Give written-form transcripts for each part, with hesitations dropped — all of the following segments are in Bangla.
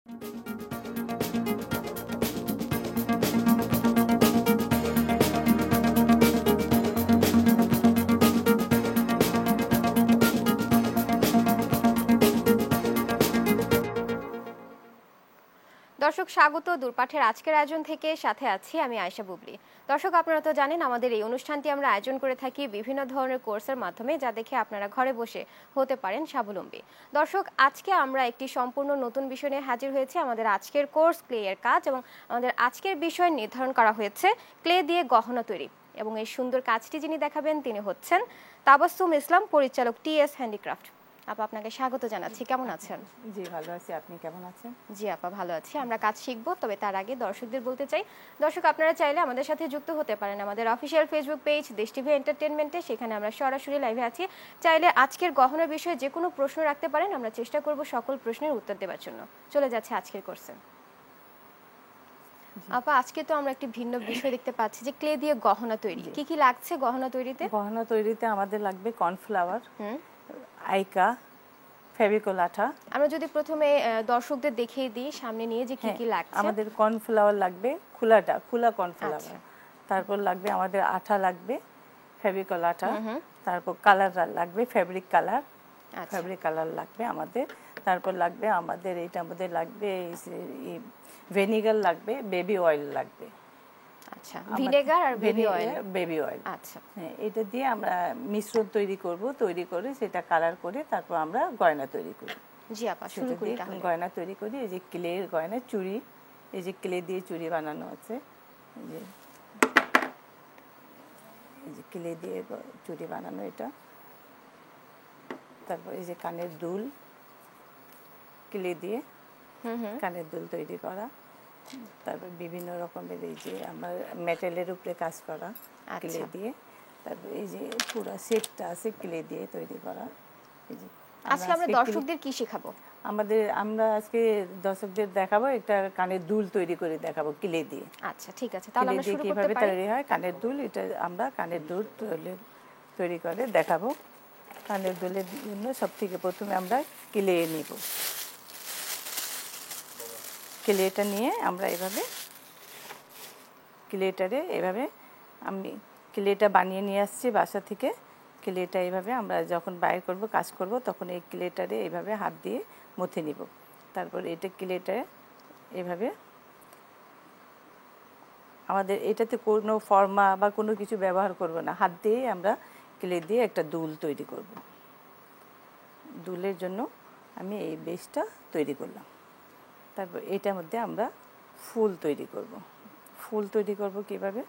দর্শক স্বাগত দূরপাঠের আজকের আয়োজন থেকে সাথে আছি আমি আয়েশা বুবলি। দর্শক আপনারা তো জানেন আমাদের এই অনুষ্ঠানটি আমরা আয়োজন করে থাকি বিভিন্ন ধরনের কোর্সের মাধ্যমে, যা দেখে আপনারা ঘরে বসে হতে পারেন স্বাবলম্বী। দর্শক আজকে আমরা একটি সম্পূর্ণ নতুন বিষয় নিয়ে হাজির হয়েছি। আমাদের আজকের কোর্স ক্লে এর কাজ, এবং আমাদের আজকের বিষয় নির্ধারণ করা হয়েছে ক্লে দিয়ে গহনা তৈরি। এবং এই সুন্দর কাজটি যিনি দেখাবেন তিনি হচ্ছেন তাবাসসুম ইসলাম, পরিচালক টিএস হ্যান্ডিক্রাফট। আপা আপনাকে স্বাগত জানাচ্ছি, কেমন আছেন? জি ভালো আছি, আপনি কেমন আছেন? জি আপা ভালো আছি। আমরা কাজ শিখবো, তবে তার আগে দর্শকদের বলতে চাই, দর্শক আপনারা চাইলে আমাদের সাথে যুক্ত হতে পারেন আমাদের অফিসিয়াল ফেসবুক পেজ দেশ টিভি এন্টারটেইনমেন্টে, সেখানে আমরা সরাসরি লাইভে আছি। চাইলে আজকের গহনার বিষয়ে যে কোনো প্রশ্ন রাখতে পারেন, আমরা চেষ্টা করব সকল প্রশ্নের উত্তর দেওয়ার জন্য। চলে যাচ্ছে আজকের কোর্সে। আপা আজকে তো আমরা একটি ভিন্ন বিষয় দেখতে পাচ্ছি যে ক্লে দিয়ে গহনা তৈরি। কি কি লাগছে গহনা তৈরিতে? গহনা তৈরিতে আমাদের লাগবে কর্নফ্লাওয়ার, আইকা, ফেভিকল আঠা। আমরা যদি প্রথমে দর্শকদের দেখিয়ে দিই সামনে নিয়ে যে কি কি লাগছে। আমাদের কর্নফ্লাওয়ার লাগবে, খোলা কর্নফ্লাওয়ার। তারপর লাগবে আমাদের আঠা লাগবে, ফেভিকল আঠা। তারপর কালার লাগবে, ফেব্রিক কালার লাগবে আমাদের। তারপর লাগবে আমাদের এইটার লাগবে ভিনেগার লাগবে, বেবি অয়েল লাগবে। আচ্ছা, ভিনেগার আর বেবি অয়েল। আচ্ছা, এটা দিয়ে আমরা মিশ্রণ তৈরি করে সেটা কালার করে তারপর আমরা গয়না তৈরি করি। জি আপা, শুরু করি তাহলে। গয়না তৈরি করি। এই যে ক্লের গয়না, চুড়ি, এই যে ক্লে দিয়ে চুড়ি বানানো আছে, এই যে ক্লে দিয়ে চুড়ি বানানো এটা। তারপর এই যে কানের দুল, ক্লে দিয়ে কানের দুল তৈরি করা। তারপর বিভিন্ন রকমের এই যে আমার মেটালের উপরে কাজ করা ক্লে দিয়ে। তারপর এই যে পুরো সেটটা আছে ক্লে দিয়ে তৈরি করা। এই যে আজকে আমরা দর্শকদের কি শেখাবো? আমরা আজকে দর্শকদের দেখাবো একটা কানের দুল তৈরি করে দেখাবো ক্লে দিয়ে। আচ্ছা ঠিক আছে, তাহলে আমরা শুরু করতে পারি। তৈরি হয় কানের দুল, এটা আমরা কানের দুল তৈরি করে দেখাবো। কানের দুলের জন্য সবথেকে প্রথমে আমরা ক্লে নিব। ক্লেটা নিয়ে আমরা এভাবে আমি ক্লেটা বানিয়ে নিয়ে আসছি বাসা থেকে। ক্লেটা এইভাবে আমরা যখন বাইর করব, কাজ করব, তখন এই ক্লেটারে এইভাবে হাত দিয়ে মুথে নিব। তারপর এটা ক্লেটা এইভাবে আমাদের এটাতে কোনো ফর্মা বা কোনো কিছু ব্যবহার করব না, হাত দিয়ে আমরা ক্লে দিয়ে একটা দুল তৈরি করব। দুলের জন্য আমি এই বেসটা তৈরি করলাম। তারপর এটার মধ্যে আমরা ফুল তৈরি করব। ফুল তৈরি করব কিভাবে?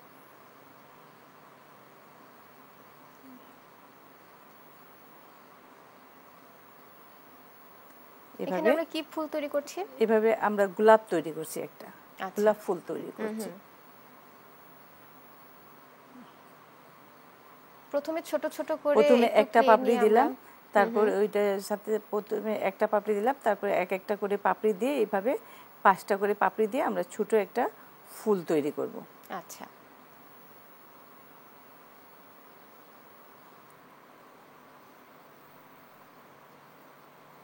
এখানে আমরা কি ফুল তৈরি করছি? এভাবে আমরা গোলাপ তৈরি করছি, একটা গোলাপ ফুল তৈরি করছি। প্রথমে ছোট ছোট করে একটা পাপড়ি দিলাম, তারপর ওইটার সাথে প্রথমে একটা পাপড়ি দিলাম, তারপর এক একটা করে পাপড়ি দিয়ে এইভাবে 5টা করে পাপড়ি দিয়ে আমরা ছোট একটা ফুল তৈরি করব। আচ্ছা,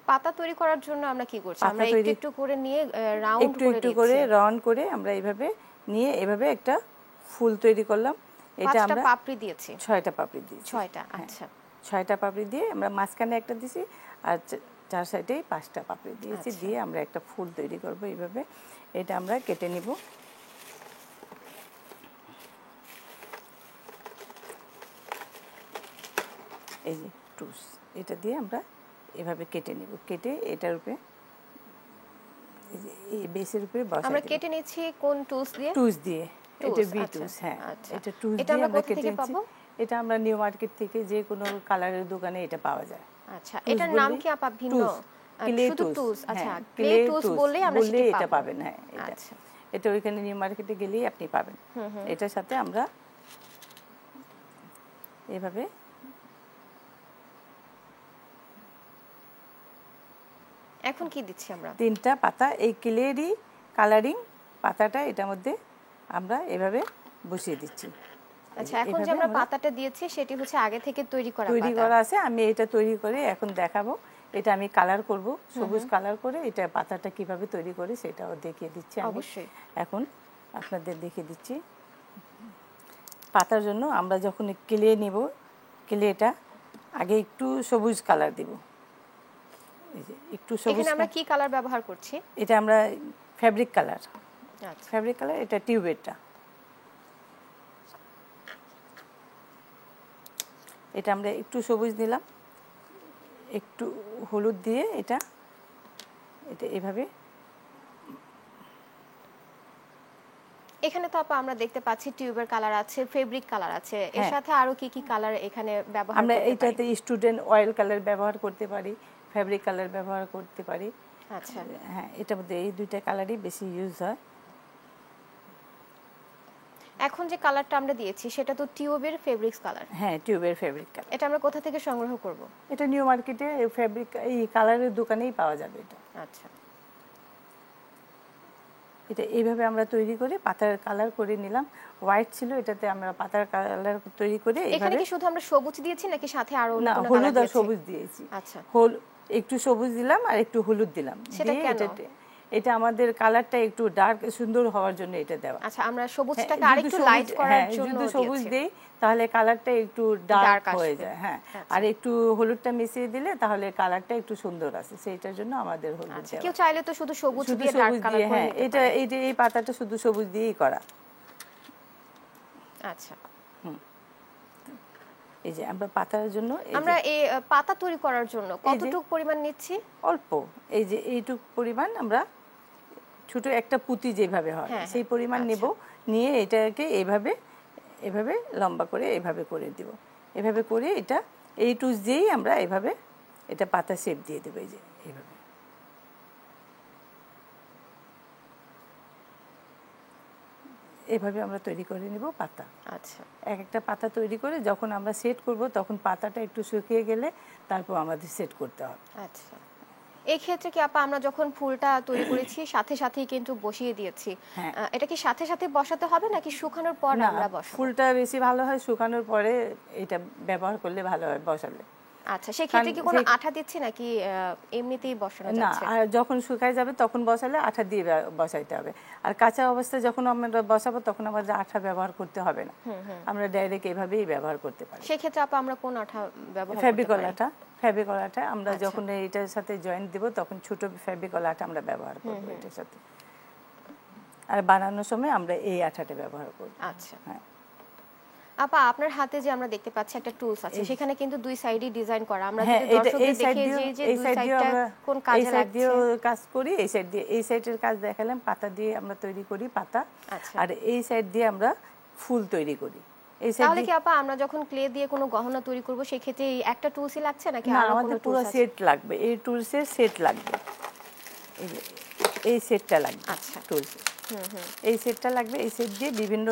পাতা তৈরি করার জন্য আমরা কি করছি? আমরা একটু করে নিয়ে রাউন্ড করে আমরা এইভাবে নিয়ে এভাবে একটা ফুল তৈরি করলাম। এটা আমরা পাপড়ি দিয়েছি, 6টা পাপড়ি দিয়েছি। 6টা, আচ্ছা 6টা পাপড়ি দিয়ে আমরা মাঝখানে একটা দিছি, আর চার সাইডেই 5টা পাপড়ি দিয়েছি। দিয়ে আমরা একটা ফুল তৈরি করব এইভাবে। এটা আমরা কেটে নিব। এই যে টুস, এটা দিয়ে আমরা এভাবে কেটে নিব। কেটে এটার উপরে এই বেসের উপরে বসাই আমরা কেটে নিচ্ছি। কোন টুলস দিয়ে? টুলস দিয়ে, এটা বি টুলস। হ্যাঁ, এটা টুলস দিয়ে আমরা কেটে নিচ্ছি। এটা আমরা নিউ মার্কেট থেকে যে কোনো কালারের দোকানে এটা পাওয়া যায়। আচ্ছা, এটার নাম কি আপা? ভিন্ন শুধু টুলস। আচ্ছা, ক্লে টুলস বললে আমরা এটা পাবেন। হ্যাঁ, আচ্ছা, এটা ওইখানে নিউ মার্কেটে গেলেই আপনি পাবেন। এটার সাথে আমরা এভাবে এখন কি দিচ্ছি আমরা? 3টা পাতা, এই ক্লেরই কালারিং পাতাটা এটার মধ্যে আমরা এভাবে বসিয়ে দিচ্ছি। আচ্ছা, এখন যে আমরা পাতাটা দিয়েছি সেটি হচ্ছে আগে থেকে তৈরি করা আছে। আমি এটা তৈরি করে এখন দেখাবো এটা আমি কালার করব, সবুজ কালার করে এটা পাতাটা কিভাবে তৈরি করি সেটাও দেখিয়ে দিচ্ছি আমি। অবশ্যই। এখন আপনাদের দেখিয়ে দিচ্ছি। পাতার জন্য আমরা যখন ক্লে নেব, ক্লেটা আগে একটু সবুজ কালার দিব। এই যে একটু সবুজ, এখানে আমরা কি কালার ব্যবহার করছি? এটা আমরা ফ্যাব্রিক কালার, আচ্ছা, ফ্যাব্রিক কালার, এটা টিউবেরটা। এটা আমরা একটু সবুজ দিলাম, একটু হলুদ দিয়ে এটা এটা এভাবে। এখানে তো আপা আমরা দেখতে পাচ্ছি টিউবের কালার আছে, ফেব্রিক কালার আছে, এর হ্যাঁ। সাথে আরো কি কি কালার এখানে ব্যবহার আমরা করতে পারি? এইটাতে স্টুডেন্ট অয়েল কালার ব্যবহার করতে পারি, ফ্যাব্রিক কালার ব্যবহার করতে পারি। আচ্ছা, হ্যাঁ, এটার মধ্যে এই দুইটা কালারই বেশি ইউজ হয়। এখন যে কালারটা আমরা দিয়েছি সেটা তো টিউবের ফেব্রিক্স কালার। হ্যাঁ, টিউবের ফ্যাব্রিক কালার। এটা আমরা কোথা থেকে সংগ্রহ করব? এটা নিউ মার্কেটে ফ্যাব্রিক এই কালারের দোকানেই পাওয়া যাবে এটা। আচ্ছা, এটা এইভাবে আমরা তৈরি করে পাতার কালার করে নিলাম। হোয়াইট ছিল, এটাতে আমরা পাতার কালার তৈরি করে এখানে এইভাবে। কি শুধু আমরা সবুজ দিয়েছি নাকি সাথে আরো অন্য না, কোনো হলুদ কালার আর দিয়েছি? সবুজ দিয়েছি। আচ্ছা, একটু সবুজ দিলাম আর একটু হলুদ দিলাম। সেটা দিয়ে কেন? এটা আমাদের কালারটা একটু ডার্ক সুন্দর হওয়ার জন্য এটা দেওয়া। আচ্ছা, আমরা সবুজটাকে হ্যাঁ, আরেকটু যদি লাইট সবুজ- করার হ্যাঁ, জন্য যদি সবুজ দিয়েছি। দেই তাহলে কালারটা একটু Dark ডার্ক আসবে। হয়ে যায়। হ্যাঁ, আচ্ছা। আর একটু হলুদটা মিশিয়ে দিলে তাহলে কালারটা একটু সুন্দর আসে, সেইটার জন্য আমাদের হলুদ আচ্ছা, দেওয়া। কেউ চাইলে তো শুধু সবুজ শুধু দিয়ে ডার্ক সবুজ কালার দিয়ে, করে হ্যাঁ, নিতে এটা পারে। এই পাতাটা শুধু সবুজ দিয়েই করা। আচ্ছা, এই যে আমরা পাতার জন্য এই যে আমরা এই পাতা তৈরি করার জন্য কতটুকু পরিমাণ নিচ্ছি? অল্প, এই যে এইটুকু পরিমাণ আমরা ছোট একটা পুঁতি যেভাবে হয় হ্যাঁ, সেই পরিমাণ আচ্ছা। নেব, নিয়ে এটাকে এইভাবে এভাবে লম্বা করে এইভাবে করে দিব। এভাবে করে এটা এই টুস দিয়েই আমরা এইভাবে এটা পাতা শেপ দিয়ে দেবো। এই যে এইভাবে এভাবে আমরা তৈরি করে নেব পাতা। আচ্ছা, এক একটা পাতা তৈরি করে যখন আমরা সেট করব তখন পাতাটা একটু শুকিয়ে গেলে তারপর আমাদের সেট করতে হবে। আচ্ছা। এই ক্ষেত্রে কি আপা আমরা যখন ফুলটা তৈরি করেছি সাথে সাথেই কিন্তু বসিয়ে দিয়েছি, হ্যাঁ। এটা কি সাথে সাথে বসাতে হবে নাকি শুকানোর পর না, আমরা বসাবো? ফুলটা বেশি ভালো হয় শুকানোর পরে এটা ব্যবহার করলে ভালো হয় বসালে। আচ্ছা, সেক্ষেত্রে কি কোনো কারণ আঠা দিচ্ছি নাকি এমনিতেই বসানো না, যাচ্ছে? আর যখন শুকায় যাবে তখন বসালে আঠা দিয়ে বসাইতে হবে। আর কাঁচা অবস্থায় যখন আমরা বসাবো তখন আমাদের আঠা ব্যবহার করতে হবে না, আমরা ডাইরেক্ট এভাবেই ব্যবহার করতে পারি। সেক্ষেত্রে আপা আমরা কোন আঠা ব্যবহার করতে পারি? ফেব্রিকলাটা, ফেব্রিকলাটা আমরা আচ্ছা। যখন এটার সাথে জয়েন্ট দিব তখন ছোট ফেব্রিকলাটা আমরা ব্যবহার করব এটার সাথে। আর বানানোর সময় আমরা এই আঠাটা ব্যবহার করব। আচ্ছা। হ্যাঁ। আপা আপনার হাতে যে আমরা দেখতে পাচ্ছি একটা টুলস আছে, সেখানে কিন্তু দুই সাইডই ডিজাইন করা। আমরা হ্যাঁ, যদি এটা দর্শকদের এই সাইড দেখিয়ে দিয়ে, দিই যে এই দুই সাইড দিয়ে সাইডটা আমরা কোন এই কাজে সাইড লাগছে। দিয়েও কাজ করি, এই সাইড দিয়ে, এই সাইডের কাজ দেখালাম পাতা দিয়ে আমরা তৈরি করি পাতা। আচ্ছা। আর এই সাইড দিয়ে আমরা ফুল তৈরি করি। এই সাইড তাহলে কি আপা আমরা যখন ক্লে দিয়ে কোনো গহনা তৈরি করব সেই ক্ষেত্রে এই একটা টুলসই লাগছে নাকি না, আরো কোনো আমাদের পুরো টুলস আছে? সেট লাগবে, এই টুলসের সেট লাগবে। এই যে এই সেটটা লাগবে। আচ্ছা। টুলস এই সেটটা লাগবে। এই সেট দিয়ে বিভিন্ন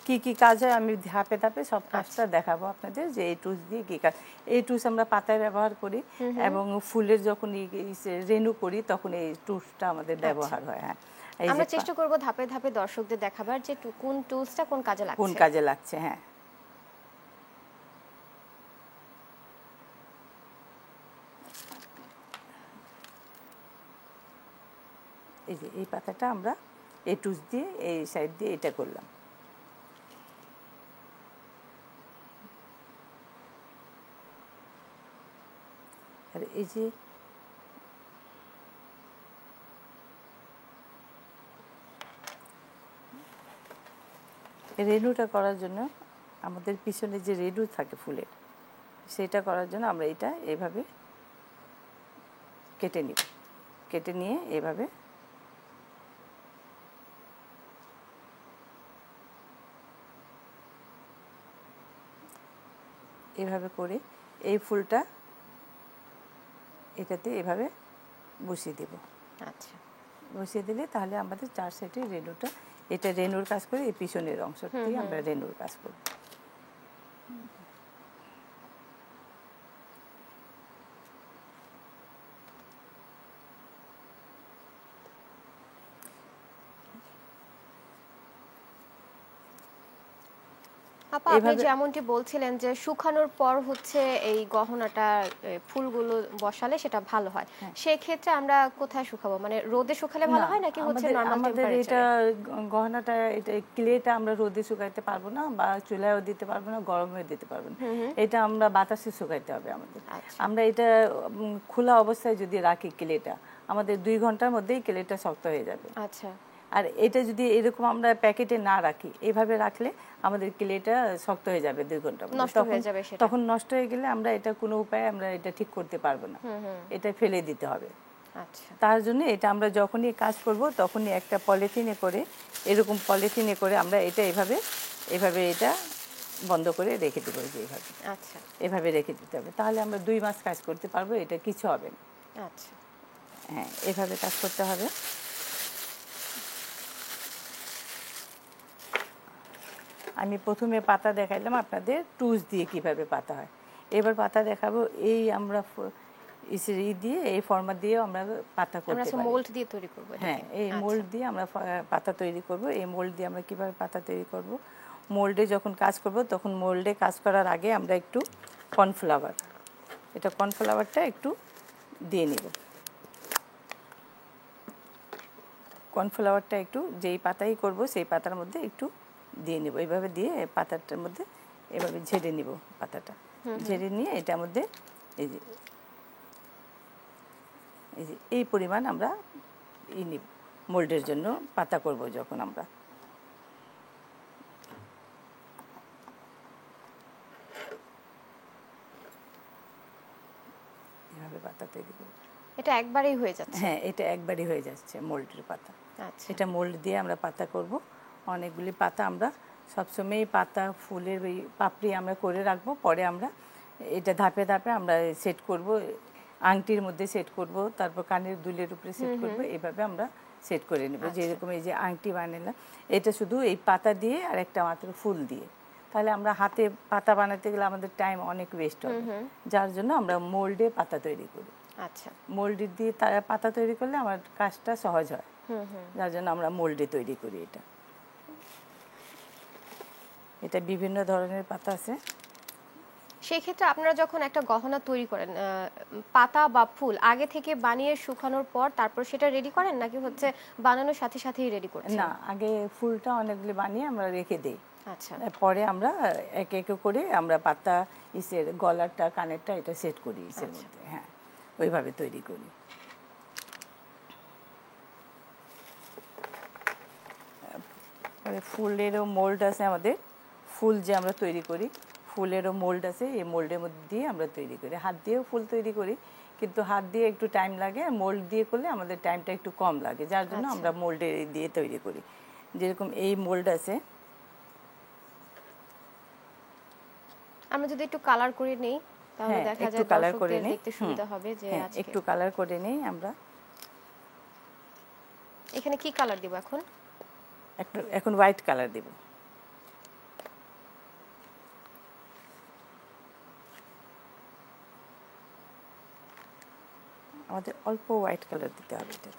কি কি কাজ হয় আমি ধাপে ধাপে সব কাজটা দেখাবো আপনাদের, যে এই টুলস দিয়ে কি কাজ। এই টুলস আমরা পাতায় ব্যবহার করি এবং ফুলের যখন রেনু করি তখন এই টুলসটা আমাদের ব্যবহার হয়। হ্যাঁ, এই আমরা যে চেষ্টা করব ধাপে ধাপে দর্শকদের দেখাবার যে কোন টুলসটা কোন কাজে লাগছে। কোন কাজে লাগছে। হ্যাঁ, এই যে এই পাতাটা আমরা এই টুলস দিয়ে এই সাইড দিয়ে এটা করলাম। আর এই যে রেনুটা করার জন্য আমাদের পিছনে যে রেনু থাকে ফুলের, সেটা করার জন্য আমরা এটা এইভাবে কেটে নিব। কেটে নিয়ে এভাবে এভাবে করে এই ফুলটা এটাতে এভাবে বসিয়ে দেব। আচ্ছা। বসিয়ে দিলে তাহলে আমাদের চার সাইডে রেনুটা, এটা রেনুর কাজ করে, এই পিছনের অংশটি আমরা রেনুর কাজ করব। আপা আপনি যেমনটি বলছিলেন যে শুকানোর পর হচ্ছে এই গহনাটা ফুলগুলো বসালে সেটা ভালো হয়, সেই ক্ষেত্রে আমরা কোথায় শুকাবো, মানে রোদে শুকালে ভালো হয় নাকি হচ্ছে নরমাল আমাদের এটা টেম্পারেচারে? গহনাটা এটা ক্লেটা আমরা রোদে শুকাইতে পারবো না, বা চুলায়ও দিতে পারবো না, গরমেও দিতে পারবো না। এটা আমরা বাতাসে শুকাইতে হবে আমাদের। আমরা এটা খোলা অবস্থায় যদি রাখি ক্লেটা, আমাদের 2 ঘন্টার মধ্যেই ক্লেটা শক্ত হয়ে যাবে। আচ্ছা। আর এটা যদি এরকম আমরা প্যাকেটে না রাখি, এভাবে রাখলে আমাদের ক্লেটা শক্ত হয়ে যাবে 2 ঘন্টার মধ্যে। তখন নষ্ট হয়ে গেলে আমরা এটা কোনো উপায়ে আমরা এটা ঠিক করতে পারবো না, এটা ফেলে দিতে হবে। আচ্ছা। তার জন্য এটা আমরা যখনই কাজ করব তখনই একটা পলিথিনে করে, এরকম পলিথিনে করে আমরা এটা এভাবে এটা বন্ধ করে রেখে দেবো, যে এইভাবে। আচ্ছা। এভাবে রেখে দিতে হবে, তাহলে আমরা 2 মাস কাজ করতে পারবো, এটা কিছু হবে না। আচ্ছা। হ্যাঁ, এভাবে কাজ করতে হবে। আমি প্রথমে পাতা দেখাইলাম আপনাদের টুস দিয়ে কিভাবে পাতা হয়, এবার পাতা দেখাবো এই আমরা দিয়ে এই ফর্মা দিয়ে আমরা পাতা করতে পারি। মোল্ড দিয়ে তৈরি করব। হ্যাঁ, এই মোল্ড দিয়ে আমরা পাতা তৈরি করব। এই মোল্ড দিয়ে আমরা কিভাবে পাতা তৈরি করব, মোল্ডে যখন কাজ করব তখন মোল্ডে কাজ করার আগে আমরা একটু কর্নফ্লাওয়ারটা একটু দিয়ে নিব। কর্নফ্লাওয়ারটা একটু যেই পাতাই করব সেই পাতার মধ্যে একটু দিয়ে নিব, এইভাবে দিয়ে পাতাটার মধ্যে এভাবে ঝেড়ে নিব। পাতাটা ঝেড়ে নিয়ে এটার মধ্যে এই যে এই পরিমাণ আমরা নিব মোল্ডের জন্য পাতা করব যখন আমরা। এভাবে পাতা তৈরি করব। এটা একবারেই হয়ে যাচ্ছে? হ্যাঁ, এটা একবারই হয়ে যাচ্ছে মোল্ডের পাতা। আচ্ছা। এটা মোল্ড দিয়ে আমরা পাতা করব। অনেকগুলি পাতা আমরা সবসময় পাতা ফুলের ওই পাপড়ি আমরা করে রাখবো, পরে আমরা এটা ধাপে ধাপে আমরা সেট করব, আংটির মধ্যে সেট করব, তারপর কানের দুলের উপরে সেট করব, এভাবে আমরা সেট করে নেব। যেরকম এই যে আংটি বানালাম, এটা শুধু এই পাতা দিয়ে আর একটা মাত্র ফুল দিয়ে, তাহলে আমরা হাতে পাতা বানাতে গেলে আমাদের টাইম অনেক ওয়েস্ট হবে, যার জন্য আমরা মোল্ডে পাতা তৈরি করি। আচ্ছা। মোল্ডে দিয়ে পাতা তৈরি করলে আমার কাজটা সহজ হয়, যার জন্য আমরা মোল্ডে তৈরি করি। এটা বিভিন্ন ধরনের পাতা আছে। সেই ক্ষেত্রে আপনারা যখন একটা গহনা তৈরি করেন, পাতা বা ফুল আগে থেকে বানিয়ে শুকানোর পর তারপর সেটা রেডি করেন, নাকি হচ্ছে বানানোর সাথে সাথেই রেডি করছেন? না, আগে ফুলটা অনেকগুলি বানিয়ে আমরা রেখে দেই। আচ্ছা। পরে আমরা এক এক করে আমরা পাতা গলারটা কানেরটা এটা সেট করি মধ্যে। হ্যাঁ, ওইভাবে তৈরি করি। ফুলেরও মোল্ড আছে আমাদের, ফুল যে আমরা তৈরি করি ফুলেরও মোল্ড আছে, এই মোল্ডের মধ্যে দিয়ে আমরা তৈরি করি। হাত দিয়েও ফুল তৈরি করি, কিন্তু হাত দিয়ে একটু টাইম লাগে, মোল্ড দিয়ে করলে আমাদের টাইমটা একটু কম লাগে, যার জন্য আমরা মোল্ডে দিয়ে তৈরি করি। যেরকম এই মোল্ড আছে, আমরা যদি একটু কালার করে নেই তাহলে দেখা যায় দর্শকদের দেখতে সুবিধা হবে। যে একটু কালার করে নেই আমরা। এখানে কি কালার দিব এখন? এখন হোয়াইট কালার দেব। আমাদের অল্প হোয়াইট কালার দিতে হবে। এটা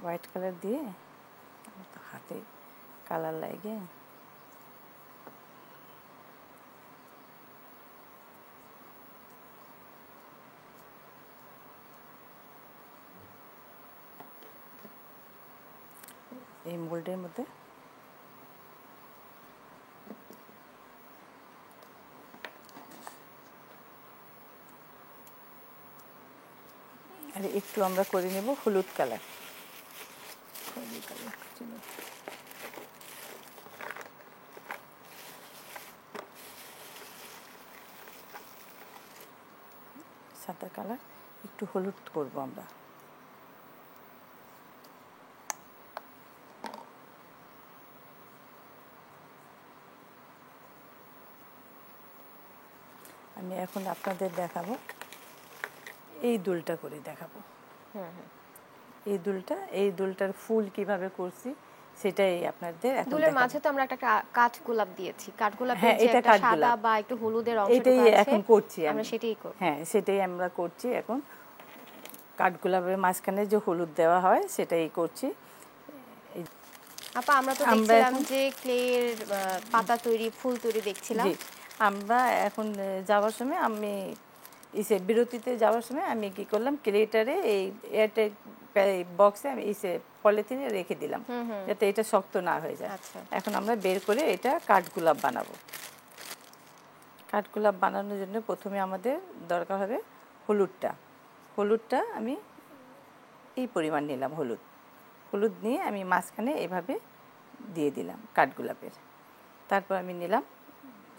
হোয়াইট কালার দিয়ে হাতে কালার লাগে। এই মোল্ডের মধ্যে আর একটু আমরা করে নেব হলুদ কালার। সাদা কালার একটু হলুদ করব আমরা। আমি এখন আপনাদের দেখাবো, এই দুলটা করে দেখাবো। এই দুলটার ফুল কিভাবে করছি সেটাই আপনাদের এখন দুলের মাঝে তো আমরা একটা কাঠগোলাপ দিয়েছি, কাঠগোলাপের যে একটা সাদা বা একটু হলুদের অংশটা আছে, এখন করছি আমরা সেটাই করব। হ্যাঁ, সেটাই আমরা করছি এখন। কাঠগোলাপের মাঝখানে যে হলুদ দেওয়া হয় সেটাই করছি। আপা আমরা তো আমরা দেখছিলাম এখন যে ক্লের পাতা তৈরি, ফুল তৈরি দেখছিলাম। জি, আমরা এখন যাওয়ার সময় আমি বিরতিতে যাওয়ার সময় আমি কি করলাম, ক্রেটারে এই এয়ারটাইট বক্সে আমি পলিথিনে রেখে দিলাম, যাতে এটা শক্ত না হয়ে যায়। আচ্ছা। এখন আমরা বের করে এটা কাঠগোলাপ বানাবো। কাঠগোলাপ বানানোর জন্য প্রথমে আমাদের দরকার হবে হলুদটা আমি এই পরিমাণ নিলাম। হলুদ নিয়ে আমি মাঝখানে এভাবে দিয়ে দিলাম কাঠগোলাপের। তারপর আমি নিলাম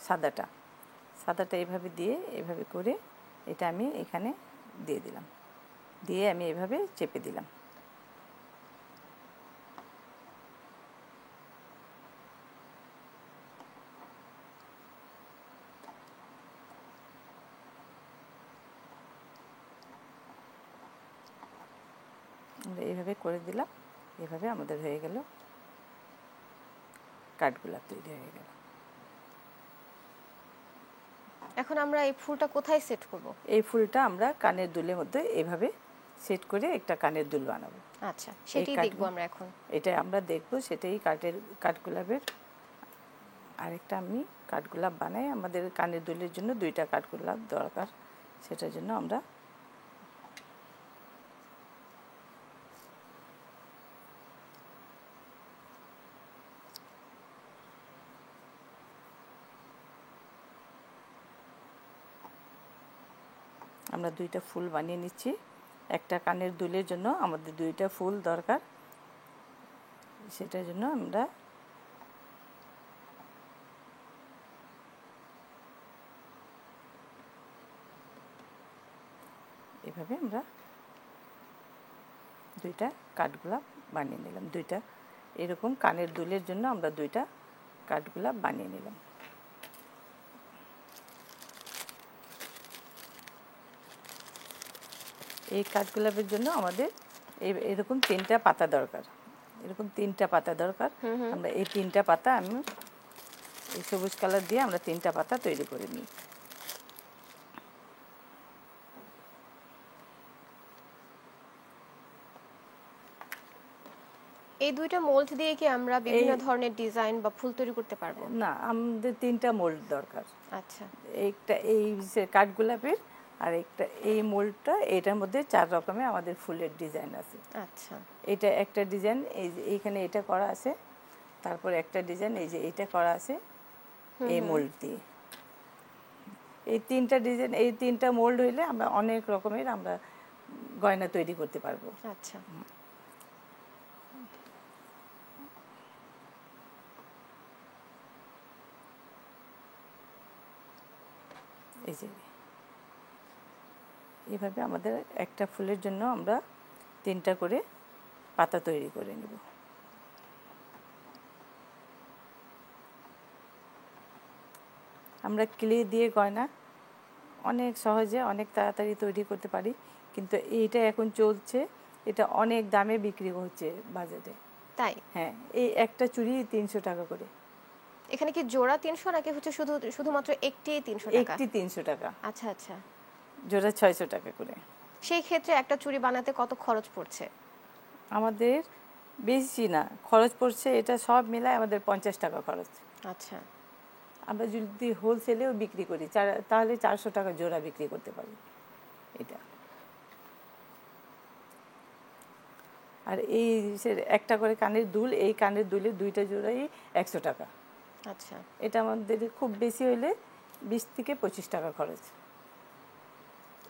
সাদাটা এভাবে দিয়ে এভাবে করে এটা আমি এখানে দিয়ে দিলাম, দিয়ে আমি এভাবে চেপে দিলাম। আমরা এইভাবে করে দিলাম, এভাবে আমাদের হয়ে গেল কাঠগোলাপ তৈরি হয়ে গেল। এখন আমরা এই ফুলটা কোথায় সেট করব? এই ফুলটা আমরা কানের দুলের মধ্যে এভাবে সেট করে একটা কানের দুল বানাবো। আচ্ছা, সেটাই দেখবো আমরা এখন। এটা আমরা দেখবো, সেটাই কাঠগোলাপের আরেকটা আমি কাঠগোলাপ বানাই। আমাদের কানের দুলের জন্য 2টা কাঠগোলাপ দরকার, সেটার জন্য আমরা আমরা 2টা ফুল বানিয়ে নিচ্ছি। একটা কানের দুলের জন্য আমাদের 2টা ফুল দরকার, সেটার জন্য আমরা এভাবে আমরা 2টা কাঠগোলাপ বানিয়ে নিলাম। 2টা এরকম কানের দুলের জন্য আমরা 2টা কাঠগোলাপ বানিয়ে নিলাম। এই কাঠগোলাপের জন্য আমাদের এরকম 3টা পাতা দরকার। আমরা এই 3টা পাতা আমি এই সবুজ কালার দিয়ে আমরা 3টা পাতা তৈরি করে নিই। এই 2টা মোল্ড দিয়ে কি আমরা বিভিন্ন ধরনের ডিজাইন বা ফুল তৈরি করতে পারবো? না, আমাদের 3টা মোল্ড দরকার। আচ্ছা, একটা এই কাঠগোলাপের, আর একটা এই মোল্ডটা, এটার মধ্যে 4 রকমের আমাদের ফুলের ডিজাইন আছে। আচ্ছা, এটা একটা ডিজাইন, এই যে এইখানে এটা করা আছে, তারপর একটা ডিজাইন এই যে এইটা করা আছে এই মোল্ড দিয়ে। এই 3টা ডিজাইন, এই 3টা মোল্ড হইলে আমরা অনেক রকমের আমরা গয়না তৈরি করতে পারবো। আচ্ছা। এই যে এইভাবে আমাদের একটা ফুলের জন্য আমরা 3টা করে পাতা তৈরি করে নেব। আমরা ক্লে দিয়ে গয়না অনেক সহজে অনেক তাড়াতাড়ি তৈরি করতে পারি, কিন্তু এইটা এখন চলছে, এটা অনেক দামে বিক্রি হচ্ছে বাজারে। তাই? হ্যাঁ, এই একটা চুড়ি 300 টাকা করে। এখানে কি জোড়া 300 নাকি হচ্ছে শুধুমাত্র একটি 300 টাকা? একটি 300 টাকা, আচ্ছা, আচ্ছা। জোড়া 600 টাকা করে। সেই ক্ষেত্রে একটা চুড়ি বানাতে কত খরচ পড়ছে? আমাদের বেশি না খরচ পড়ছে, এটা সব মিলায় আমাদের 50 টাকা খরচ। আচ্ছা। আমরা যদি হোলসেলেও বিক্রি করি তাহলে 400 টাকা জোড়া বিক্রি করতে পারি এটা। আর এই একটা করে কানের দুল, এই কানের দুলের 2টা জোড়াই 100 টাকা। আচ্ছা। এটা আমাদের খুব বেশি হইলে 20 থেকে 25 টাকা খরচ।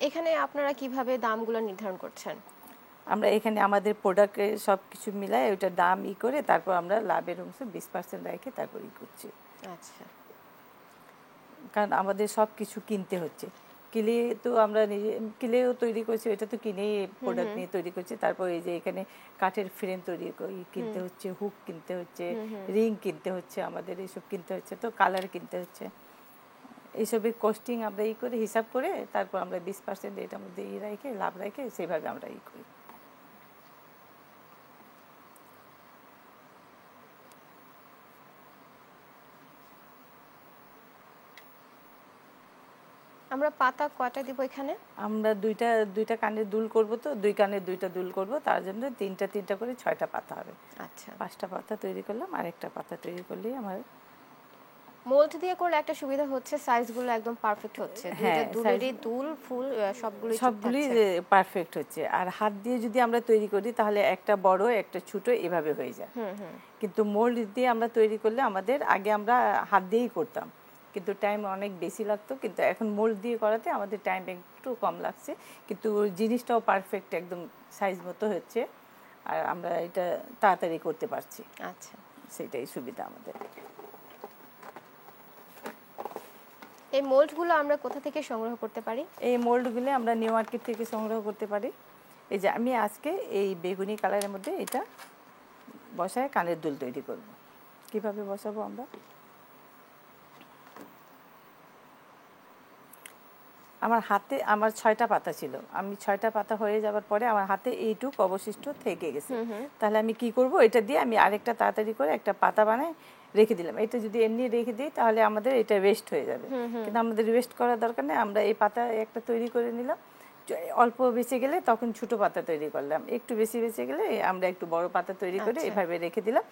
এখানে আপনারা কিভাবে দামগুলো নির্ধারণ করছেন? আমরা এখানে আমাদের প্রোডাক্টের সব কিছু মিলায় ওইটা দাম করে তারপর আমরা লাভের অংশ 20% রেখে তারপর করছি। আচ্ছা। কারণ আমাদের সব কিছু কিনতে হচ্ছে। কিলে তো আমরা নিজে কিলেও তৈরি করছি, এটা তো কিনেই প্রোডাক্ট নিয়ে তৈরি করছি। তারপর এই যে এখানে কাঠের ফ্রেম তৈরি কিনতে হচ্ছে, হুক কিনতে হচ্ছে, রিং কিনতে হচ্ছে, আমাদের এইসব কিনতে হচ্ছে, তো কালার কিনতে হচ্ছে। এইসবের কস্টিং আমরা করে হিসাব করে তারপর আমরা 20% এটার মধ্যে রেখে লাভ রেখে সেভাবে আমরা করি। আমরা পাতা কয়টা দিব এখানে? আমরা দুইটা দুইটা কানের দুল করব, তো দুই কানের দুইটা দুল করব, তার জন্য তিনটা তিনটা করে 6টা পাতা হবে। আচ্ছা, 5টা পাতা তৈরি করলাম, আর একটা পাতা তৈরি করলেই আমার। মোল্ড দিয়ে করলে একটা সুবিধা হচ্ছে সাইজগুলো একদম পারফেক্ট হচ্ছে, দুইটা হ্যাঁ, সাইজ দুলেরই দুল ফুল সবগুলোই ঠিক সবগুলি থাকছে। পারফেক্ট হচ্ছে। আর হাত দিয়ে যদি আমরা তৈরি করি তাহলে একটা বড় একটা ছোট এভাবে হয়ে যায়। কিন্তু মোল্ড দিয়ে আমরা তৈরি করলে আমাদের, আগে আমরা হাত দিয়েই করতাম কিন্তু টাইম অনেক বেশি লাগতো, কিন্তু এখন মোল্ড দিয়ে করাতে আমাদের টাইম একটু কম লাগছে, কিন্তু জিনিসটাও পারফেক্ট একদম সাইজ মতো হচ্ছে, আর আমরা এটা তাড়াতাড়ি করতে পারছি। আচ্ছা, সেটাই সুবিধা আমাদের। এই মোল্ডগুলো আমরা কোথা থেকে সংগ্রহ করতে পারি? এই মোল্ডগুলো আমরা নিউ মার্কেট থেকে সংগ্রহ করতে পারি। এই যে আমি আজকে এই বেগুনি কালারের মধ্যে এটা বসায় কানের দুল তৈরি করব। কিভাবে বসাবো আমরা? আমার হাতে আমার 6টা পাতা ছিল, আমি 6টা পাতা হয়ে যাওয়ার পরে আমার হাতে এইটুক অবশিষ্ট থেকে গেছে। তাহলে আমি কি করব, এটা দিয়ে আমি আরেকটা তাড়াতাড়ি করে একটা পাতা বানাই রেখে দিলাম। এটা যদি এমনি রেখে দিই তাহলে আমাদের এটা ওয়েস্ট হয়ে যাবে, কিন্তু আমাদের ওয়েস্ট করার দরকার নেই। আমরা এই পাতা একটা তৈরি করে নিলাম, অল্প বেঁচে গেলে তখন ছোট পাতা তৈরি করলাম, একটু বেশি বেঁচে গেলে আমরা একটু বড় পাতা তৈরি করে এভাবে রেখে দিলাম,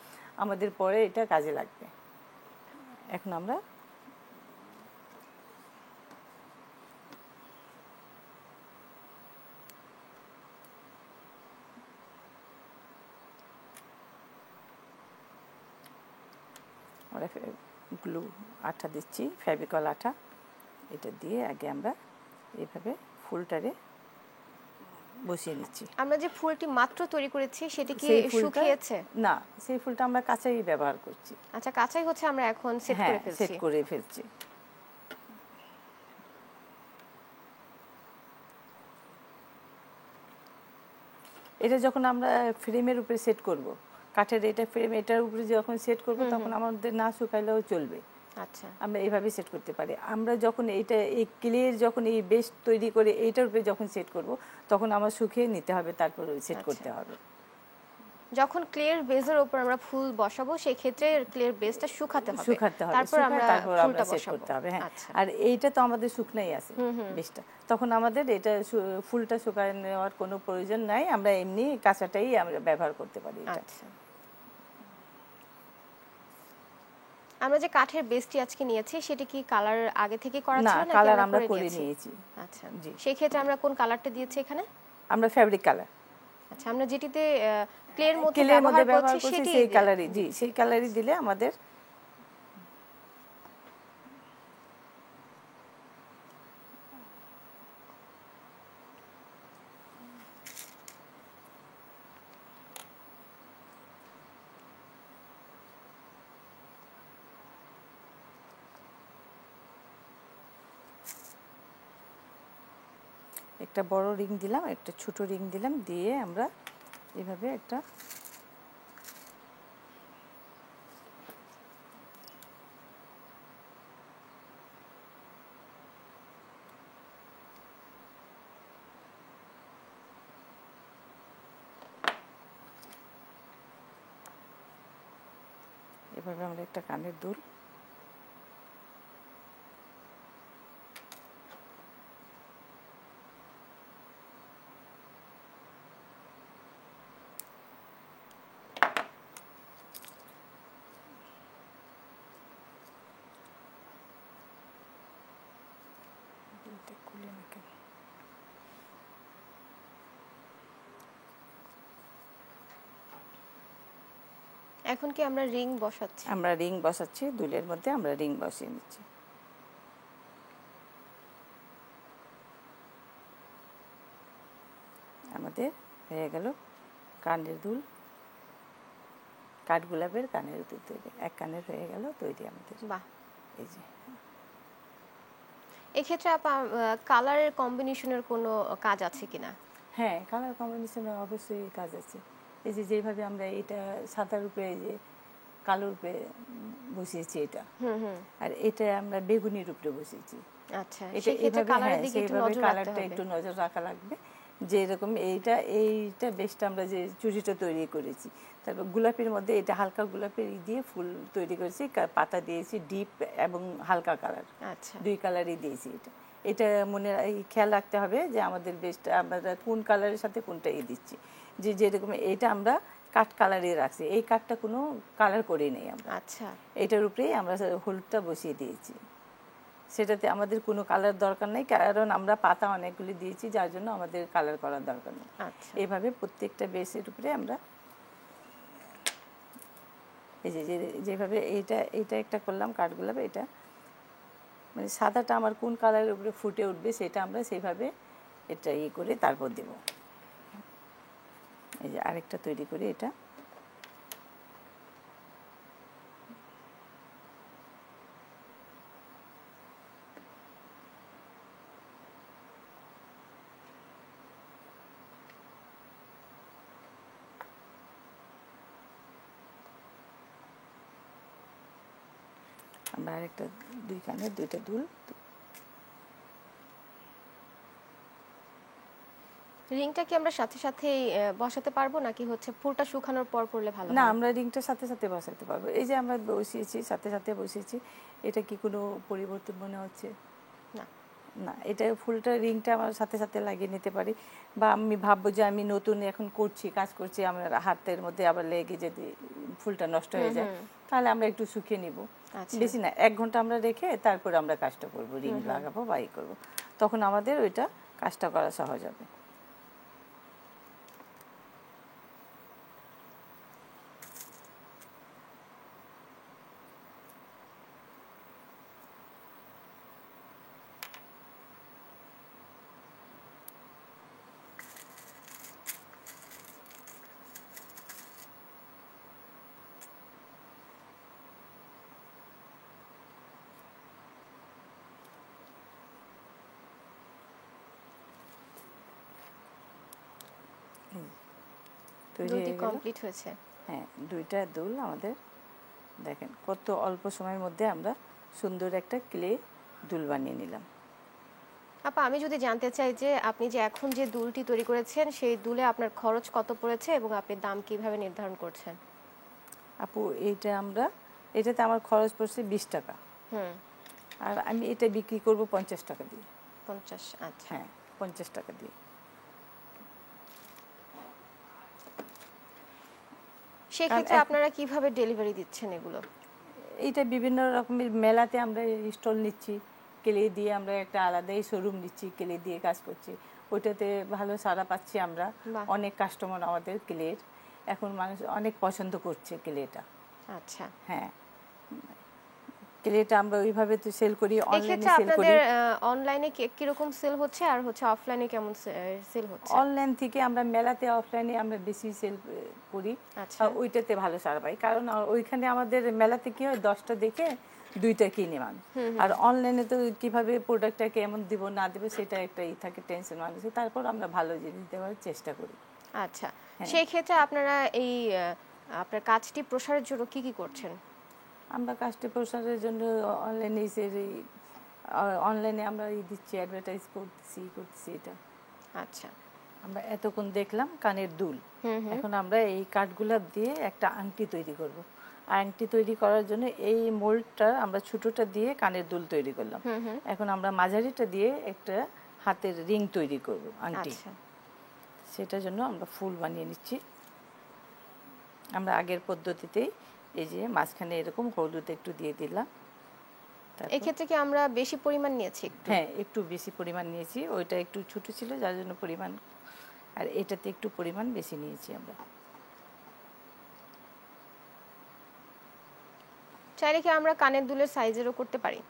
আমাদের পরে এটা কাজে লাগবে। এখন আমরা গ্লু আঠা দিচ্ছি, ফেভিকল আঠা, এটা দিয়ে আগে আমরা এইভাবে ফুলটারে বসিয়ে নিচ্ছি। আমরা যে ফুলটি মাত্র তৈরি করেছি সেটি কি সেই ফুলটা শুকিয়েছে? না, সেই ফুলটা আমরা কাঁচাই ব্যবহার করছি। আচ্ছা, কাঁচাই হচ্ছে আমরা এখন সেট হ্যাঁ, করে ফেলছি। সেট করে ফেলছি। এটা যখন আমরা ফ্রেমের উপরে সেট করব, কাঠের এটা ফ্রেম, এটার উপরে যখন সেট করব তখন আমাদের না শুকাইলেও চলবে। আচ্ছা, আমরা এইভাবে সেট করতে পারি। আমরা যখন এইটা এই ক্লের যখন এই বেস তৈরি করে এইটার উপরে যখন সেট করব তখন আমার শুকিয়ে নিতে হবে, তারপর সেট করতে হবে। যখন ক্লের বেজের উপর আমরা ফুল বসাবো সেই ক্ষেত্রে ক্লের বেসটা শুকাতে হবে, তারপর আমরা ফুলটা সেট বসাবো। করতে হবে। হ্যাঁ, আচ্ছা, আর এইটা তো আমাদের শুকনাই আছে বেসটা, তখন আমাদের এটা ফুলটা শুকায় নেওয়ার কোনো প্রয়োজন নাই, আমরা এমনি কাঁচাটাই আমরা ব্যবহার করতে পারি এটা। আচ্ছা, আমরা যে কাঠের বেসটি আজকে নিয়েছি সেটি কি কালার আগে থেকে করা না, ছিল নাকি কালার আমরা করে করে নিয়েছি। আচ্ছা, জি, সেই ক্ষেত্রে আমরা কোন কালারটা দিয়েছি এখানে? আমরা ফেব্রিক কালার, আচ্ছা, আমরা যেটিতে ক্লের মধ্যে ব্যবহার করছি সেটি সেই কালারই, জি সেই কালারই দিলে আমাদের। একটা বড় রিং দিলাম, একটা ছোট রিং দিলাম, দিয়ে আমরা এভাবে একটা এভাবে আমরা একটা কানের দুল, খুলে না কেন? এখন কি আমরা রিং বসাচ্ছি? আমরা রিং বসাচ্ছি, দুলের মধ্যে আমরা রিং বসিয়ে নিচ্ছি। আমাদের হয়ে গেল কানের দুল, কাঠগোলাপের কানের দুল তৈরি, এক কানের হয়ে গেল তৈরি আমাদের। বাহ, এই যে এক্ষেত্রে কালারের কম্বিনেশনের কোনো কাজ আছে কিনা? হ্যাঁ, কালার কম্বিনেশনের অবশ্যই কাজ আছে। এই যে যেভাবে আমরা এটা সাদার উপরে যে কালোর উপরে বসিয়েছি এটা, আর এটা আমরা বেগুনির উপরে বসিয়েছি। আচ্ছা, এটা সেই ক্ষেত্রে এভাবে, কালারের হ্যাঁ দিকে একটু সেইভাবে নজর রাখতে কালারটা হবে। একটু নজর রাখা লাগবে। যে এরকম এইটা বেশটা আমরা যে চুড়িটা তৈরি করেছি, তারপর গোলাপের মধ্যে এটা হালকা গোলাপের দিয়ে ফুল তৈরি করেছি, পাতা দিয়েছি ডিপ এবং হালকা কালার, আচ্ছা, দুই কালারই দিয়েছি। এটা এটা এই খেয়াল রাখতে হবে যে আমাদের বেস্টটা আমরা কোন কালারের সাথে কোনটা দিচ্ছি। যেরকম এটা আমরা কাঠ কালারে রাখছি, এই কাঠটা কোনো কালার করে নেই আমরা। আচ্ছা, এটার উপরেই আমরা হলুদটা বসিয়ে দিয়েছি। সেটাতে আমাদের কোনো কালার দরকার নেই, কারণ আমরা পাতা অনেকগুলি দিয়েছি, যার জন্য আমাদের কালার করার দরকার নেই। আচ্ছা, এইভাবে প্রত্যেকটা বেসের উপরে আমরা এই যেভাবে এটা একটা করলাম কাঠগোলাপ, এটা মানে সাদাটা আমার কোন কালারের উপরে ফুটে উঠবে সেটা আমরা সেইভাবে এটা করে তারপর দেব। এই যে আরেকটা তৈরি করে এটা আমরা আরেকটা দুই কানে দুইটা দুল। রিংটা কি আমরা সাথে সাথে বসাতে পারবো নাকি হচ্ছে ফুলটা শুকানোর পর করলে ভালো না, হয়? আমরা রিংটার সাথে সাথে বসাতে পারবো। এই যে আমরা বসিয়েছি, সাথে সাথে বসিয়েছি, এটা কি কোনো পরিবর্তন মনে হচ্ছে? না। না, এটা ফুলটা রিংটা আমার সাথে সাথে লাগিয়ে নিতে পারি, বা আমি ভাববো যে আমি নতুন এখন করছি, কাজ করছি, আমার হাতের মধ্যে আবার লেগে যদি ফুলটা নষ্ট হয়ে যায় তাহলে আমরা একটু শুকিয়ে নিব। আচ্ছা, বেশি না, 1 ঘন্টা আমরা রেখে তারপরে আমরা কাজটা করব, রিং লাগাবো বা করবো, তখন আমাদের ওইটা কাজটা করা সহজ হবে। তৈরি দুলটি হয়ে গেল। কমপ্লিট হয়েছে। হ্যাঁ, দুইটা দুল আমাদের দেখেন কত অল্প সময়ের মধ্যে আমরা সুন্দর একটা ক্লে দুল বানিয়ে নিলাম। আপা, আমি যদি জানতে চাই যে আপনি যে এখন যে দুলটি তৈরি করেছেন সেই দুলে আপনার খরচ কত পড়েছে এবং আপনি দাম কিভাবে নির্ধারণ করছেন? আপু, এটাতে আমার খরচ পড়ছে 20 টাকা, আর আমি এটা বিক্রি করব 50 টাকা দিয়ে। 50? আচ্ছা, হ্যাঁ, 50 টাকা দিয়ে। সেক্ষেত্রে আপনারা কিভাবে ডেলিভারি দিচ্ছেন এগুলো? এইটা বিভিন্ন রকমের মেলাতে আমরা স্টল নিচ্ছি, কেলে দিয়ে আমরা একটা আলাদাই শোরুম নিচ্ছি, কেলে দিয়ে কাজ করছি, ওইটাতে ভালো সাড়া পাচ্ছি আমরা। বাহ। অনেক কাস্টমার আমাদের ক্লের, এখন মানুষ অনেক পছন্দ করছে ক্লেটা। আচ্ছা, হ্যাঁ, ক্লেটা আমরা ওইভাবে তো সেল করি, অনলাইনে এক্ষেত্রে সেল করি। আপনাদের অনলাইনে কিরকম সেল হচ্ছে আর হচ্ছে অফলাইনে কেমন সেল হচ্ছে? অনলাইন থেকে আমরা মেলাতে, অফলাইনে আমরা বেশি সেল করি। আচ্ছা, ওইটাতে ভালো সাড়া পাই, কারণ ওইখানে আমাদের মেলাতে কি হয়, 10টা দেখে 2টা কিনে মানুষ। আর অনলাইনে তো কিভাবে প্রোডাক্টটা কেমন দিব না দিব সেটা একটা থাকে, টেনশন মানুষের। তারপর আমরা ভালো জিনিস দেওয়ার চেষ্টা করি। আচ্ছা, সেই ক্ষেত্রে আপনারা এই আপনার কাজটি প্রসারের জন্য কি কি করছেন? আমরা কাজটি প্রসারের জন্য অনলাইনে আমরা দিচ্ছি, অ্যাডভার্টাইজ করতেছি এটা। আচ্ছা, আমরা এতক্ষণ দেখলাম কানের দুল, এখন আমরা এই কাঠগোলাপ দিয়ে একটা আংটি তৈরি করব। আংটি তৈরি করার জন্য এই মোল্ডটা আমরা ছোটটা দিয়ে কানের দুল তৈরি করলাম, এখন আমরা মাঝারিটা দিয়ে একটা হাতের রিং তৈরি করব, আংটি। আচ্ছা, সেটার জন্য আমরা ফুল বানিয়ে নিচ্ছি। আমরা আগের পদ্ধতিতেই এই যে মাঝখানে এরকম হলুদ একটু দিয়ে দিলাম। এক্ষেত্রে কি আমরা বেশি পরিমাণ নিয়েছি? হ্যাঁ, একটু বেশি পরিমাণ নিয়েছি, ওইটা একটু ছোট ছিল যার জন্য পরিমাণ, আর এটাতে একটু পরিমাণ বেশি নিয়েছি আমরা। চাইলে কি আমরা কানের দুলের সাইজেরও করতে পারি?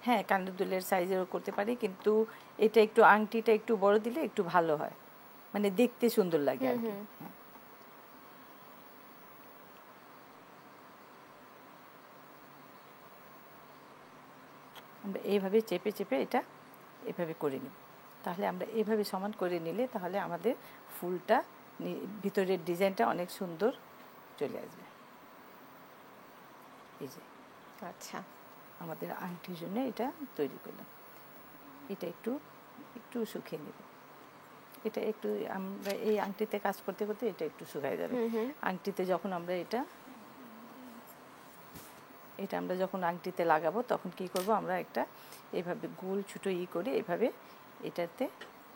হ্যাঁ, কানের দুলের সাইজেরও করতে পারি, কিন্তু এটা একটু আংটিটা একটু বড় দিলে একটু ভালো হয়, মানে দেখতে সুন্দর লাগে আর কি। হ্যাঁ, আমরা এইভাবে চেপে চেপে এটা এভাবে করে নিই, তাহলে আমরা এইভাবে সমান করে নিলে তাহলে আমাদের ফুলটা ভিতরের ডিজাইনটা অনেক সুন্দর চলে আসবে। এই যে আচ্ছা, আমাদের আংটির জন্য এটা তৈরি করলাম। এটা একটু একটু শুকিয়ে নেব, এটা একটু আমরা এই আংটিতে কাজ করতে করতে এটা একটু শুকায় যাবে। আংটিতে যখন আমরা এটা এটা আমরা যখন আংটিতে লাগাবো তখন কি করব, আমরা একটা এইভাবে গোল ছোটো করে এইভাবে এটাতে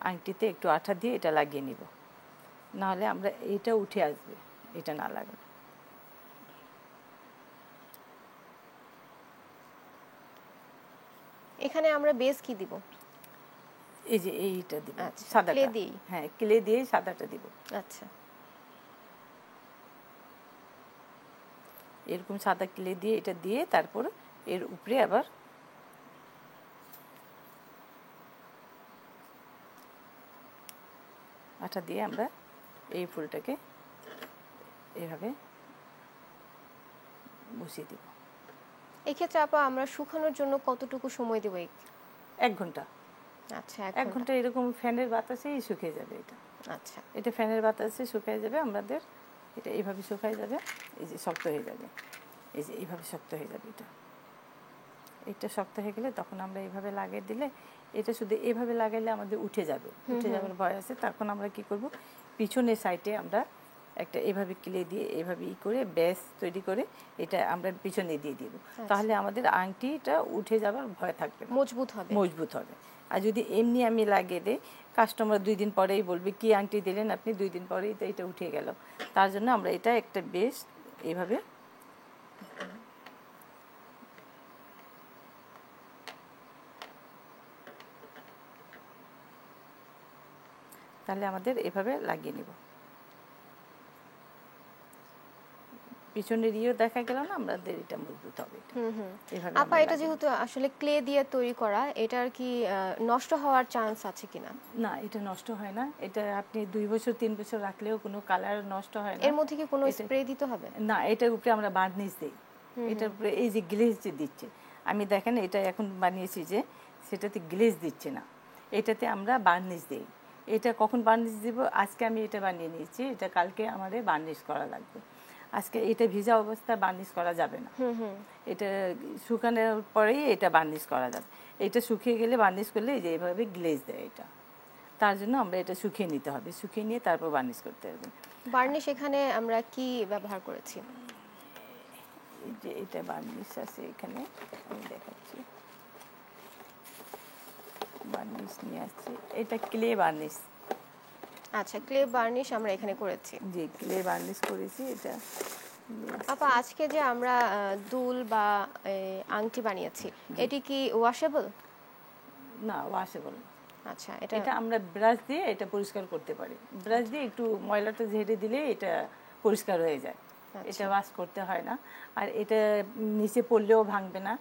আংটিতে একটু আঠা দিয়ে এটা লাগিয়ে নিব, নাহলে আমরা এটা উঠে আসবে এটা না লাগালে। এখানে আমরা বেস কি দিব? এই যে এইটা দিব, আচ্ছা, সাদাটা। ক্লে দিই? হ্যাঁ, ক্লে দিয়ে সাদাটা দিব। আচ্ছা, এরকম সাদা ক্লে দিয়ে এটা দিয়ে তারপর এর উপরে আবার আঠা দিয়ে আমরা এই ফুলটাকে এইভাবে বসিয়ে দিব। এক্ষেত্রে আপা আমরা শুকানোর জন্য কতটুকু সময় দেব? 1 ঘন্টা। আচ্ছা, 1 ঘন্টা এরকম ফ্যানের বাতাসেই শুকিয়ে যাবে এটা। আচ্ছা, এটা ফ্যানের বাতাসে শুকিয়ে যাবে আমাদের, এটা এইভাবে শুকায় যাবে, এই যে শক্ত হয়ে যাবে, এই যে এইভাবে শক্ত হয়ে যাবে এটা। এটা শক্ত হয়ে গেলে তখন আমরা এইভাবে লাগিয়ে দিলে, এটা শুধু এইভাবে লাগাইলে আমাদের উঠে যাবে, উঠে যাওয়ার ভয় আছে। তখন আমরা কি করব, পিছনের সাইডে আমরা একটা এইভাবে ক্লে দিয়ে এইভাবে করে বেস তৈরি করে এটা আমরা পিছনে দিয়ে দিব, তাহলে আমাদের আংটিটা উঠে যাওয়ার ভয় থাকবে না, মজবুত হবে। মজবুত হবে। আর যদি এমনি আমি লাগিয়ে দিই, কাস্টমার 2 দিন পরেই বলবে কি আংটি দিলেন আপনি, 2 দিন পরেই তো এটা উঠে গেল। তার জন্য আমরা এটা একটা বেশ এইভাবে তাহলে আমাদের এভাবে লাগিয়ে নেব। পিছনের দেখা গেল না, আমাদের এটা মজবুত হবে। এভাবে আপা এটা যেহেতু আসলে ক্লে দিয়ে তৈরি করা, এটার কি নষ্ট হওয়ার চান্স আছে কিনা? না, এটা নষ্ট হয় না। এটা আপনি 2 বছর 3 বছর রাখলেও কোনো কালার নষ্ট হয় না। এর মধ্যে কি কোনো স্প্রে দিতে হবে? না, এটার উপরে আমরা বার্নিশ দিই। এটার উপরে এই যে গ্লেজ যে দিচ্ছে, আমি দেখেন এটা এখন বানিয়েছি যে সেটাতে গ্লেজ দিচ্ছে না, এটাতে আমরা বার্নিশ দিই। এটা কখন বার্নিশ দিব, আজকে আমি এটা বানিয়ে নিয়েছি, এটা কালকে আমাদের বার্নিশ করা লাগবে। আজকে এটা ভিজা অবস্থায় বার্নিশ করা যাবে না, এটা শুকানোর পরেই এটা বার্নিশ করা যাবে। এটা শুকিয়ে গেলে বার্নিশ করলে এই যে এইভাবে গ্লেজ দেয় এটা, তার জন্য আমরা এটা শুকিয়ে নিতে হবে, শুকিয়ে নিয়ে তারপর বার্নিশ করতে হবে। বার্নিশ এখানে আমরা কি ব্যবহার করেছি? এই যে এটা বার্নিশ আছে এখানে, আমি দেখাচ্ছি। বার্নিশ নিয়ে আসছি, এটা ক্লে বার্নিশ। আচ্ছা, ক্লে বার্নিশ আমরা এখানে করেছি। জি, ক্লে বার্নিশ করেছি এটা। আপা আজকে যে আমরা দুল বা আংটি বানিয়েছি, এটি কি ওয়াশেবল? না, ওয়াশেবল। আচ্ছা, এটা আমরা ব্রাশ দিয়ে এটা পরিষ্কার করতে পারি, ব্রাশ দিয়ে একটু ময়লাটা ঝেড়ে দিলে এটা পরিষ্কার হয়ে যায়, এটা ওয়াশ করতে হয় না। আর এটা নিচে পড়লেও ভাঙবে না,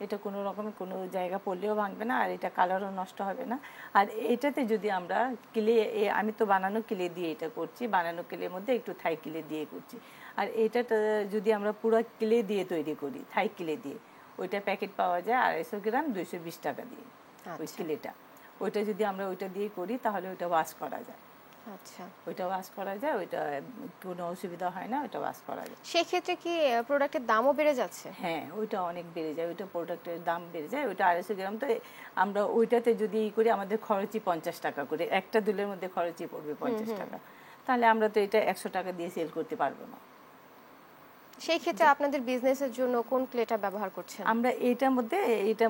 এটা কোনো রকমের কোনো জায়গা পড়লেও ভাঙবে না, আর এটা কালারও নষ্ট হবে না। আর এটাতে যদি আমরা ক্লে, আমি তো বানানো ক্লে দিয়ে এটা করছি, বানানো ক্লের মধ্যে একটু থাই ক্লে দিয়ে করছি। আর এটাটা যদি আমরা পুরো ক্লে দিয়ে তৈরি করি, থাই ক্লে দিয়ে, ওইটা প্যাকেট পাওয়া যায় 250 গ্রাম 220 টাকা দিয়ে, ওই ক্লেটা। ওইটা যদি আমরা ওইটা দিয়ে করি তাহলে ওইটা ওয়াশ করা যায়। আচ্ছা, ওইটা ওয়াশ করা যায়, ওইটা কোনো অসুবিধা হয় না, ওইটা ওয়াশ করা যায়। সেই ক্ষেত্রে কি প্রোডাক্টের দামও বেড়ে যাচ্ছে? হ্যাঁ, ওইটা অনেক বেড়ে যায়, ওইটা প্রোডাক্টের দাম বেড়ে যায়। ওইটা 250 গ্রাম, তো আমরা ওইটাতে যদি করি আমাদের খরচই 50 টাকা করে, একটা দুলের মধ্যে খরচই পড়বে 50 টাকা, তাহলে আমরা তো এটা 100 টাকা দিয়ে সেল করতে পারবো না। সেই ক্ষেত্রে আপনাদের বিজনেসের জন্য কোন ক্লেটা ব্যবহার করছেন? আমরা এইটার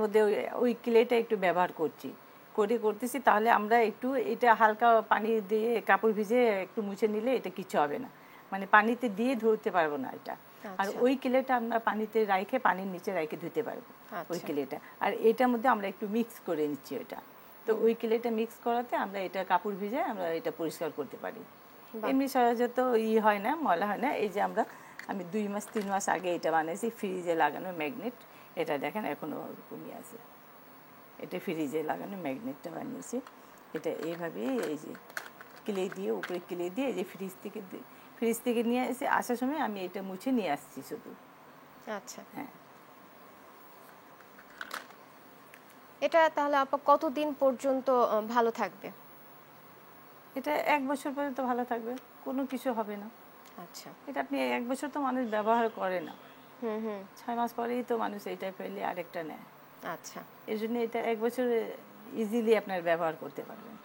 মধ্যে ওই ক্লেটা একটু ব্যবহার করতেছি, তাহলে আমরা একটু এটা হালকা পানি দিয়ে কাপড় ভিজে একটু মুছে নিলে এটা কিছু হবে না, মানে পানিতে দিয়ে ধুতে পারবো না এটা। আর ওই ক্লেটা আমরা পানিতে রাখে, পানির নিচে রাখে ধুতে পারবো ওই ক্লেটা। আর এটার মধ্যে আমরা একটু মিক্স করে নিচ্ছি ওইটা, তো ওই ক্লেটা মিক্স করাতে আমরা এটা কাপড় ভিজে আমরা এটা পরিষ্কার করতে পারি। এমনি সহজে তো হয় না, ময়লা হয় না। এই যে আমি 2 মাস 3 মাস আগে এটা বানিয়েছি, ফ্রিজে লাগানো ম্যাগনেট, এটা দেখেন এখনো ওরকমই আছে, এটা ফ্রিজে লাগানো ম্যাগনেটটা বানিয়েছি। এটা এইভাবেই এই যে ক্লে দিয়ে, উপরে ক্লে দিয়ে, এই যে ফ্রিজ থেকে নিয়ে আসার সময় আমি এটা মুছে নিয়ে আসছি শুধু। আচ্ছা, হ্যাঁ, এটা তাহলে আপা কতদিন পর্যন্ত ভালো থাকবে? এটা 1 বছর পর্যন্ত ভালো থাকবে, কোনো কিছু হবে না। আচ্ছা, এটা আপনি 1 বছর তো মানুষ ব্যবহার করে না, 6 মাস পরেই তো মানুষ এইটা ফেলে আরেকটা নেয়। আচ্ছা, এই জন্য এটা 1 বছর ইজিলি আপনার ব্যবহার করতে পারবেন।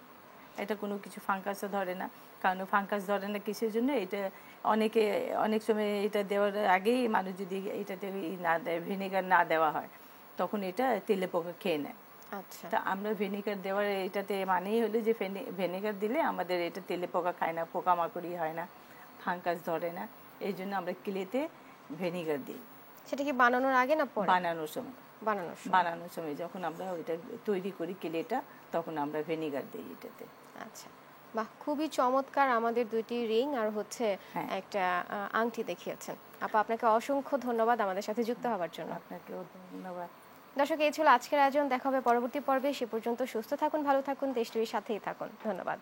এটা কোনো কিছু ফাঙ্গাসও ধরে না, কারণ ফাঙ্গাস ধরে না কিসের জন্য, এটা অনেক সময় এটা দেওয়ার আগেই মানুষ যদি এটাতে না দেয়, ভিনেগার না দেওয়া হয়, তখন এটা তেলে পোকা খেয়ে নেয়। আচ্ছা, তা আমরা ভিনেগার দেওয়ার এটাতে মানেই হলো যে ভিনেগার দিলে আমাদের এটা তেলে পোকা খায় না, পোকামাকড়ি হয় না, ফাঙ্গাস ধরে না, এই জন্য আমরা ক্লেতে ভিনেগার দিই। সেটা কি বানানোর আগে না পরে? বানানোর সময়। বানানোর সময় যখন আমরা ওইটা তৈরি করি ক্লেটা, তখন আমরা ভিনেগার দিই এটাতে। আচ্ছা, বাহ, খুবই চমৎকার আমাদের দুইটি রিং আর হচ্ছে হ্যাঁ। একটা আংটি দেখিয়েছেন। আপা, আপনাকে অসংখ্য ধন্যবাদ আমাদের সাথে যুক্ত হওয়ার জন্য। আপনাকেও ধন্যবাদ। দর্শক, এই ছিল আজকের আয়োজন। দেখা হবে পরবর্তী পর্বে। সে পর্যন্ত সুস্থ থাকুন, ভালো থাকুন, দেশ টিভির সাথেই থাকুন। ধন্যবাদ।